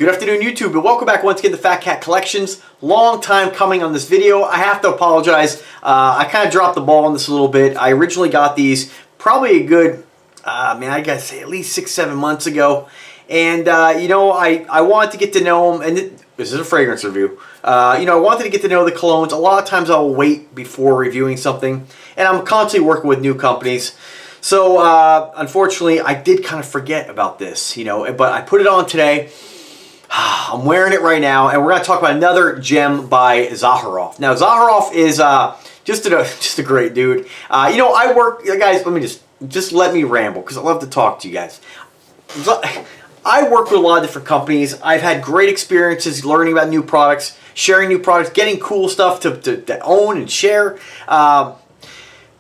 Good afternoon, YouTube, and welcome back once again to Fat Cat Collections. Long time coming on this video. I have to apologize. I kind of dropped the ball on this a little bit. I originally got these probably a good, I gotta say at least 6-7 months ago. And, I wanted to get to know them, and this is a fragrance review. I wanted to get to know the colognes. A lot of times I'll wait before reviewing something, and I'm constantly working with new companies. So, unfortunately, I did kind of forget about this, but I put it on today. I'm wearing it right now, and we're going to talk about another gem by Zaharoff. Now, Zaharoff is just a great dude. I work, guys. Let me just let me ramble because I love to talk to you guys. I work with a lot of different companies. I've had great experiences learning about new products, sharing new products, getting cool stuff to own and share. But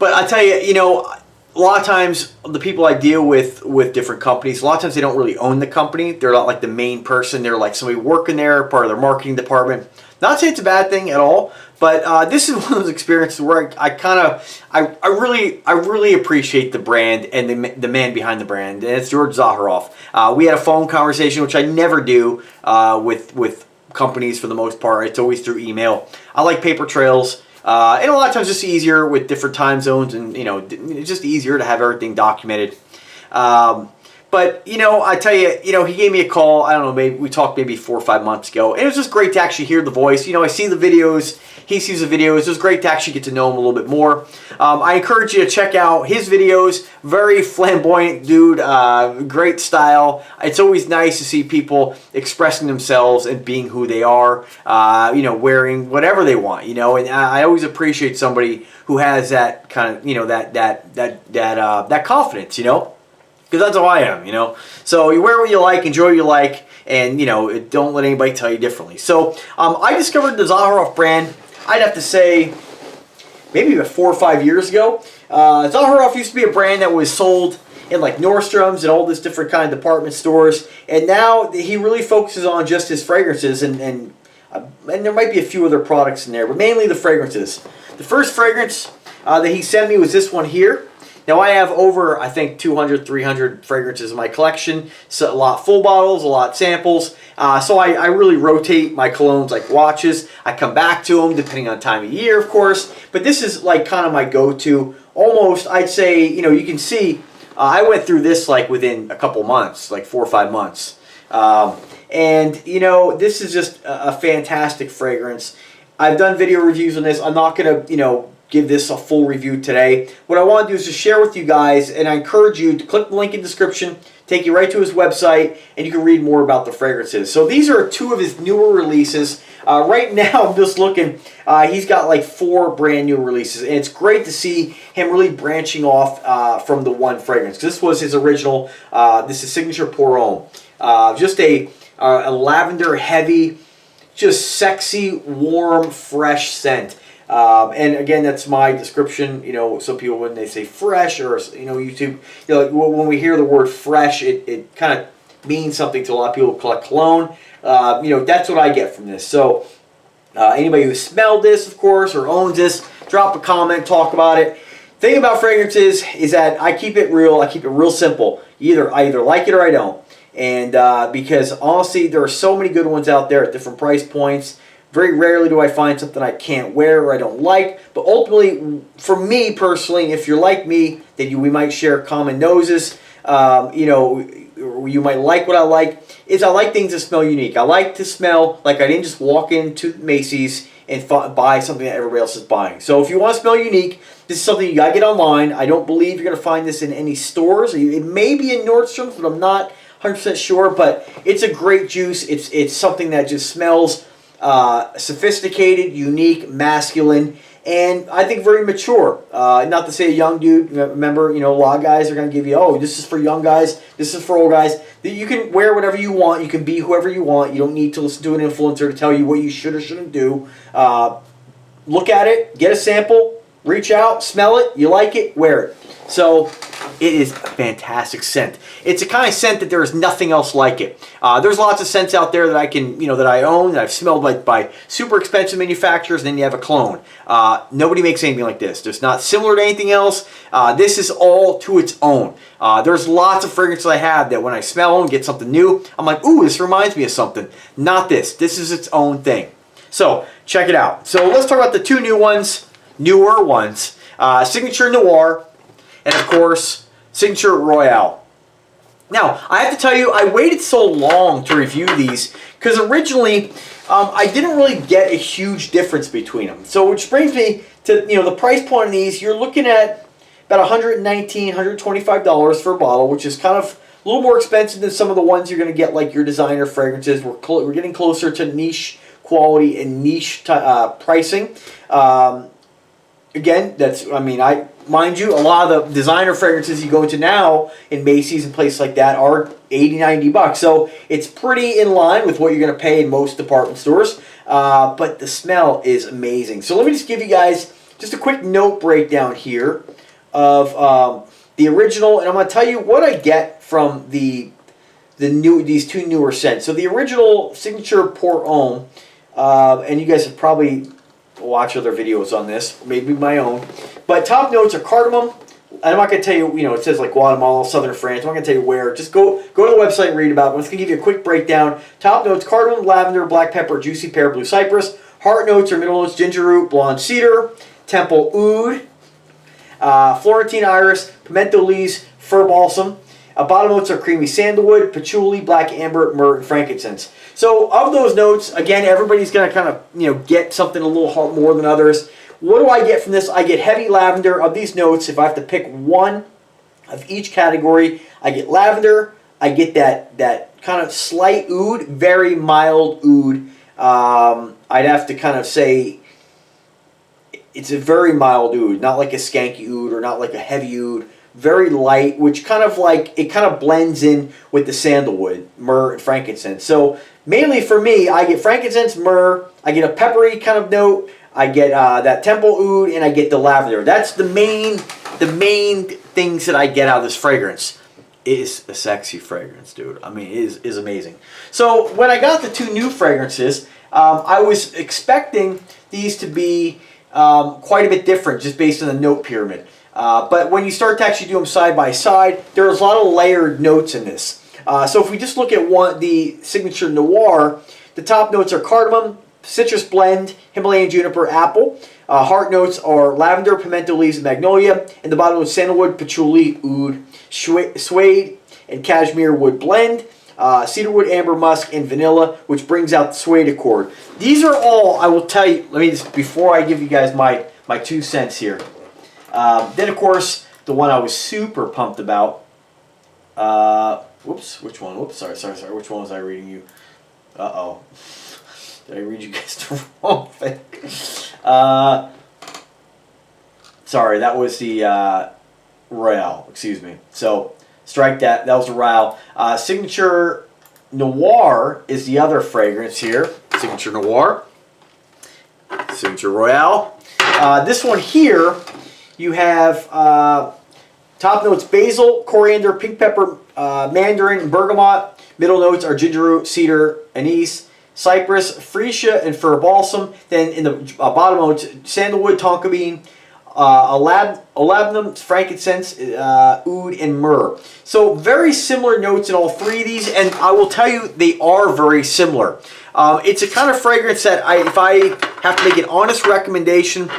I tell you, a lot of times, the people I deal with different companies, a lot of times they don't really own the company. They're not like the main person. They're like somebody working there, part of their marketing department. Not saying it's a bad thing at all, but this is one of those experiences where I really appreciate the brand and the man behind the brand, and it's George Zaharoff. We had a phone conversation, which I never do with companies for the most part. It's always through email. I like paper trails. And a lot of times it's just easier with different time zones, and it's just easier to have everything documented. But I tell you, he gave me a call. I don't know, maybe we talked maybe 4 or 5 months ago, and it was just great to actually hear the voice. I see the videos, he sees the videos. It was great to actually get to know him a little bit more. I encourage you to check out his videos. Very flamboyant dude, great style. It's always nice to see people expressing themselves and being who they are. Wearing whatever they want. And I always appreciate somebody who has that kind of, that confidence. Because that's how I am, So you wear what you like, enjoy what you like, and, don't let anybody tell you differently. So I discovered the Zaharoff brand, I'd have to say, maybe about 4 or 5 years ago. Zaharoff used to be a brand that was sold in like Nordstrom's and all this different kind of department stores. And now he really focuses on just his fragrances, and there might be a few other products in there, but mainly the fragrances. The first fragrance that he sent me was this one here. Now I have over, I think, 200, 300 fragrances in my collection. So a lot full bottles, a lot samples. So I really rotate my colognes like watches. I come back to them depending on time of year, of course. But this is like kind of my go-to. Almost, I'd say, you can see, I went through this like within a couple months, like 4 or 5 months. This is just a fantastic fragrance. I've done video reviews on this. I'm not going to, give this a full review today. What I want to do is just share with you guys, and I encourage you to click the link in the description, take you right to his website, and you can read more about the fragrances. So these are 2 of his newer releases. Right now, I'm just looking, he's got like 4 brand new releases, and it's great to see him really branching off from the one fragrance. This was his original, this is Signature Pour Homme. Just a lavender heavy, just sexy, warm, fresh scent. And again, that's my description. Some people, when they say fresh, or YouTube, when we hear the word fresh, it kind of means something to a lot of people who collect cologne. That's what I get from this. So anybody who smelled this, of course, or owns this, drop a comment, talk about it. Thing about fragrances is that I keep it real. I keep it real simple. I either like it or I don't. And because honestly, there are so many good ones out there at different price points. Very rarely do I find something I can't wear or I don't like. But ultimately, for me personally, if you're like me, then we might share common noses. You might like what I like. I like things that smell unique. I like to smell like I didn't just walk into Macy's and buy something that everybody else is buying. So if you want to smell unique, this is something you got to get online. I don't believe you're going to find this in any stores. It may be in Nordstrom's, but I'm not 100% sure. But it's a great juice. It's something that just smells sophisticated, unique, masculine, and I think very mature. Not to say a young dude. Remember, a lot of guys are going to give you, oh, this is for young guys, this is for old guys. You can wear whatever you want. You can be whoever you want. You don't need to listen to an influencer to tell you what you should or shouldn't do. Look at it, get a sample, reach out, smell it, you like it, wear it. So It is a fantastic scent. It's a kind of scent that there is nothing else like it. There's lots of scents out there that I can, that I own, that I've smelled by super expensive manufacturers, and then you have a clone. Nobody makes anything like this. It's not similar to anything else. This is all to its own. There's lots of fragrances I have that when I smell them, get something new, I'm like, ooh, this reminds me of something. Not this. This is its own thing. So, check it out. So, let's talk about the two newer ones. Signature Noir, and of course, Signature Royale. Now, I have to tell you, I waited so long to review these because originally I didn't really get a huge difference between them. So, which brings me to the price point on these. You're looking at about $119, $125 for a bottle, which is kind of a little more expensive than some of the ones you're going to get, like your designer fragrances. We're getting closer to niche quality and niche pricing. Again, mind you, a lot of the designer fragrances you go into now in Macy's and places like that are $80, $90. So it's pretty in line with what you're going to pay in most department stores. But the smell is amazing. So let me just give you guys just a quick note breakdown here of the original, and I'm going to tell you what I get from these two newer scents. So the original Signature Pour Homme, and you guys have probably watched other videos on this, maybe my own. But top notes are cardamom. I'm not going to tell you, it says like Guatemala, southern France. I'm not going to tell you where. Just go to the website and read about it. I'm just going to give you a quick breakdown. Top notes, cardamom, lavender, black pepper, juicy pear, blue cypress. Heart notes or middle notes, ginger root, blonde cedar, temple oud, Florentine iris, pimento leaves, fir balsam. Bottom notes are creamy sandalwood, patchouli, black amber, myrrh, and frankincense. So of those notes, again, everybody's going to kind of get something a little more than others. What do I get from this? I get heavy lavender. Of these notes, if I have to pick one of each category, I get lavender. I get that kind of slight oud, very mild oud. I'd have to kind of say it's a very mild oud, not like a skanky oud or not like a heavy oud. Very light, which kind of blends in with the sandalwood, myrrh, and frankincense. So mainly for me, I get frankincense, myrrh, I get a peppery kind of note, I get that temple oud, and I get the lavender. That's the main things that I get out of this fragrance. It is a sexy fragrance, dude. I mean, it is amazing. So when I got the two new fragrances, I was expecting these to be quite a bit different, just based on the note pyramid. But when you start to actually do them side by side, there's a lot of layered notes in this. So if we just look at the Signature Noir, the top notes are cardamom, citrus blend, Himalayan juniper, apple. Heart notes are lavender, pimento leaves, and magnolia. And the bottom notes cedarwood, patchouli, oud, suede, and cashmere wood blend. Cedarwood, amber musk, and vanilla, which brings out the suede accord. These are all, I will tell you, before I give you guys my 2 cents here. Then, of course, the one I was super pumped about. Which one? Whoops, sorry. Which one was I reading you? Uh-oh. Did I read you guys the wrong thing? Sorry, that was the Royale. Excuse me. So, strike that. That was the Royale. Signature Noir is the other fragrance here. Signature Noir. Signature Royale. This one here, you have top notes basil, coriander, pink pepper, mandarin, bergamot. Middle notes are ginger root, cedar, anise, cypress, freesia, and fir balsam. Then in the bottom notes, sandalwood, tonka bean, labdanum, frankincense, oud, and myrrh. So very similar notes in all 3 of these, and I will tell you they are very similar. It's a kind of fragrance that if I have to make an honest recommendation,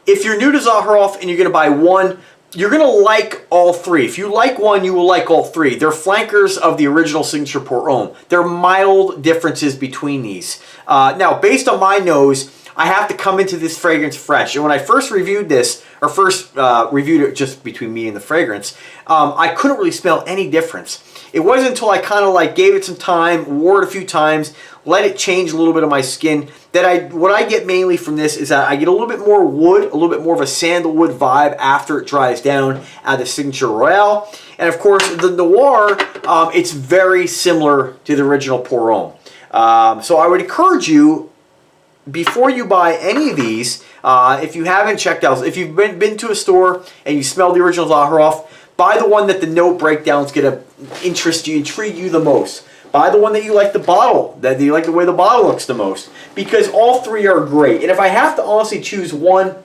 if you're new to Zaharoff and you're going to buy one, you're going to like all 3. If you like one, you will like all 3. They're flankers of the original Signature Pour Homme. There are mild differences between these. Now, based on my nose, I have to come into this fragrance fresh. And when I first reviewed this, or first reviewed it just between me and the fragrance, I couldn't really smell any difference. It wasn't until I kind of gave it some time, wore it a few times, let it change a little bit of my skin, that what I get mainly from this is that I get a little bit more wood, a little bit more of a sandalwood vibe after it dries down out of the Signature Royale. And of course, the Noir, it's very similar to the original Pour Homme. So I would encourage you, before you buy any of these, if you haven't checked out, if you've been to a store and you smell the original Zaharoff, Buy the one that the note breakdown's gonna intrigue you the most. Buy the one that you like the bottle, that you like the way the bottle looks the most, because all three are great. And if I have to honestly choose one,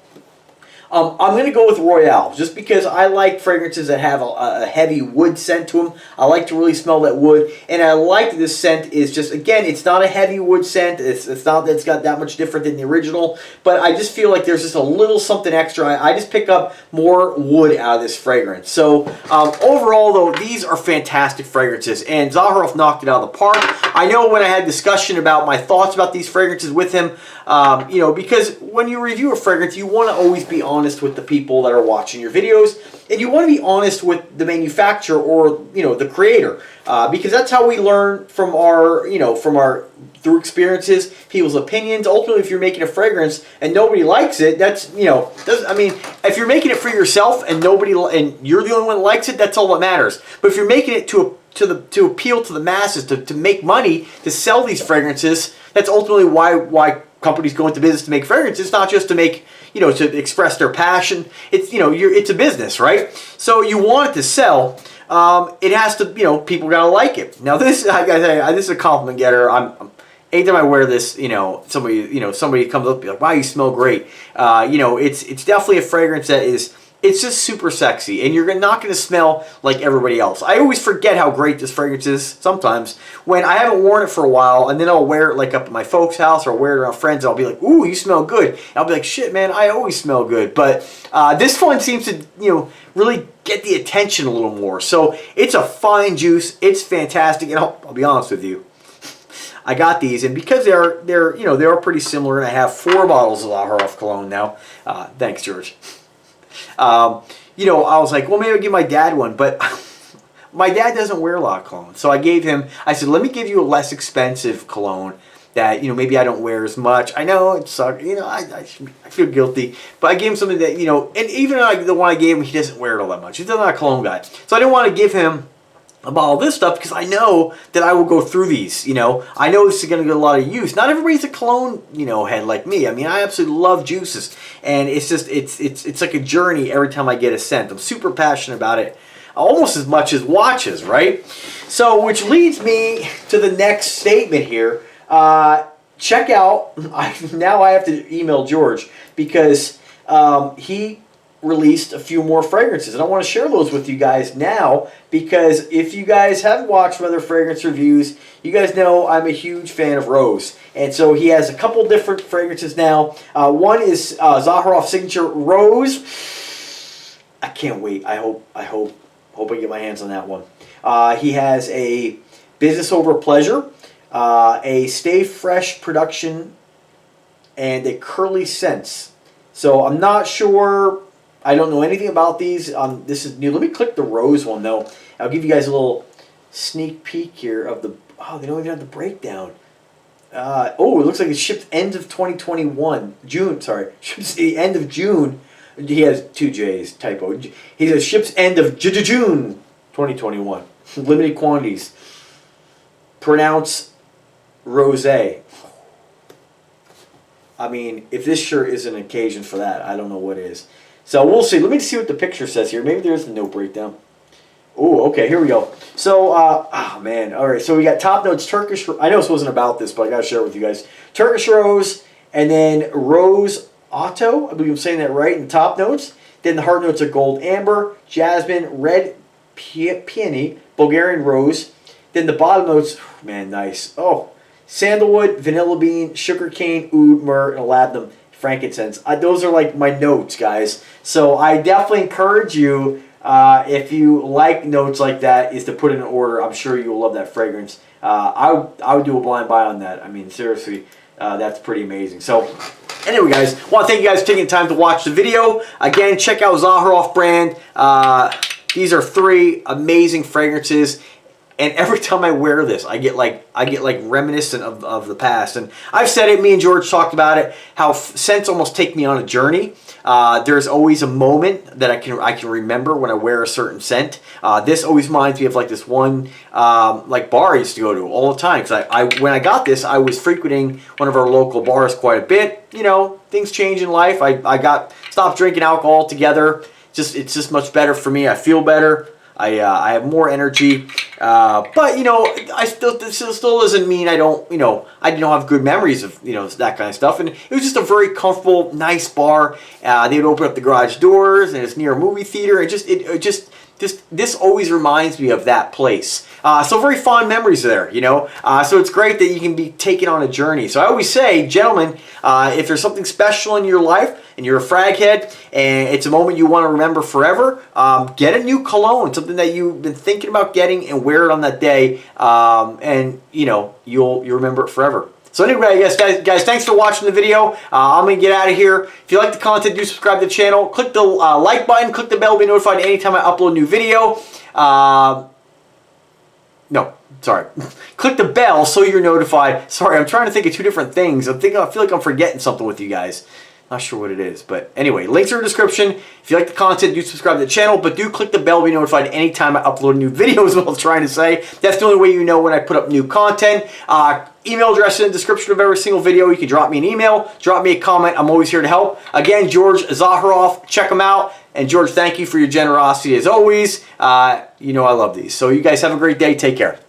I'm going to go with Royale, just because I like fragrances that have a heavy wood scent to them. I like to really smell that wood, and I like that this scent is just, again, it's not a heavy wood scent. It's not that it's got that much different than the original, but I just feel like there's just a little something extra. I just pick up more wood out of this fragrance. So overall, though, these are fantastic fragrances, and Zaharoff knocked it out of the park. I know when I had discussion about my thoughts about these fragrances with him, you know, because when you review a fragrance, you want to always be honest with the people that are watching your videos, and you want to be honest with the manufacturer or, you know, the creator, because that's how we learn from our, you know, through experiences, people's opinions. Ultimately, if you're making a fragrance and nobody likes it, that's, you know, I mean, if you're making it for yourself and you're the only one that likes it, that's all that matters. But if you're making it to appeal to the masses, to make money, to sell these fragrances, that's ultimately why companies go into business to make fragrances. It's not just to make, you know, to express their passion. It's, you know, it's a business, right? So you want it to sell. It has to, you know, people gotta like it. Now this, I gotta tell you, this is a compliment getter. Anytime I wear this, you know, somebody comes up and be like, wow, you smell great. You know, it's definitely a fragrance that is, it's just super sexy, and you're not going to smell like everybody else. I always forget how great this fragrance is sometimes when I haven't worn it for a while, and then I'll wear it like up at my folks' house or wear it around friends, and I'll be like, ooh, you smell good. And I'll be like, shit, man, I always smell good. But this one seems to, you know, really get the attention a little more. So it's a fine juice. It's fantastic, and I'll be honest with you. I got these, and because they're you know, they are pretty similar, and I have 4 bottles of Zaharoff cologne now. Thanks, George. You know, I was like, well, maybe I'll give my dad one, but my dad doesn't wear a lot of cologne. So I said, let me give you a less expensive cologne that, you know, maybe I don't wear as much. I know it sucks, you know, I feel guilty, but I gave him something that, you know, and even the one I gave him, he doesn't wear it all that much. He's not a cologne guy. So I didn't want to give him about all this stuff because I know that I will go through these, you know. I know this is going to get a lot of use. Not everybody's a cologne, you know, head like me. I mean, I absolutely love juices, and it's just, it's like a journey every time I get a scent. I'm super passionate about it, almost as much as watches, right? So, which leads me to the next statement here. Check out, now I have to email George because he released a few more fragrances, and I want to share those with you guys now, because if you guys haven't watched my other fragrance reviews, you guys know I'm a huge fan of Rose, and so he has a couple different fragrances now. One is Zaharoff Signature Rose. I can't wait. I hope I get my hands on that one. He has a Business Over Pleasure, a Stay Fresh Production, and a Curly Scents. So I'm not sure. I don't know anything about these. This is new. Let me click the Rose one, though. I'll give you guys a little sneak peek here of the... Oh, they don't even have the breakdown. Oh, it looks like it shipped end of 2021. June, sorry. Ships the end of June. He has 2 J's, typo. He says ships end of June 2021. Limited quantities. Pronounce Rosé. I mean, if this shirt is an occasion for that, I don't know what is. So we'll see. Let me see what the picture says here. Maybe there's a note breakdown. Oh, okay. Here we go. So, oh man. All right. So we got top notes Turkish. I know this wasn't about this, but I got to share it with you guys. Turkish Rose, and then Rose Otto. I believe I'm saying that right in the top notes. Then the heart notes are Gold Amber, Jasmine, Red Peony, Bulgarian Rose. Then the bottom notes, man, nice. Oh, Sandalwood, Vanilla Bean, Sugarcane, Oud, Myrrh, and Labdanum. Frankincense. Those are like my notes, guys. So I definitely encourage you, if you like notes like that, is to put in an order. I'm sure you will love that fragrance. I would do a blind buy on that. I mean, seriously, that's pretty amazing. So anyway, guys, I want to thank you guys for taking the time to watch the video. Again, check out Zaharoff brand. These are 3 amazing fragrances. And every time I wear this, I get like reminiscent of the past. And I've said it. Me and George talked about it. How scents almost take me on a journey. There's always a moment that I can remember when I wear a certain scent. This always reminds me of like this one like bar I used to go to all the time. Because when I got this, I was frequenting one of our local bars quite a bit. You know, things change in life. I stopped drinking alcohol altogether. it's just much better for me. I feel better. I have more energy, but you know, this still doesn't mean I don't, you know, I don't have good memories of, you know, that kind of stuff. And it was just a very comfortable, nice bar. They would open up the garage doors, and it's near a movie theater. This always reminds me of that place. So very fond memories there, you know. So it's great that you can be taken on a journey. So I always say, gentlemen, if there's something special in your life and you're a frag head and it's a moment you want to remember forever, get a new cologne, something that you've been thinking about getting, and wear it on that day, and you know, you'll remember it forever. So anyway, guys, thanks for watching the video. I'm going to get out of here. If you like the content, do subscribe to the channel. Click the like button. Click the bell to be notified anytime I upload a new video. No, sorry. Click the bell so you're notified. Sorry, I'm trying to think of two different things. I feel like I'm forgetting something with you guys. Not sure what it is, but anyway, links are in the description. If you like the content, do subscribe to the channel, but do click the bell to be notified anytime I upload a new video is what I was trying to say. That's the only way you know when I put up new content. Email address in the description of every single video. You can drop me an email, drop me a comment. I'm always here to help. Again, George Zaharoff, check him out. And George, thank you for your generosity as always. You know I love these. So you guys have a great day. Take care.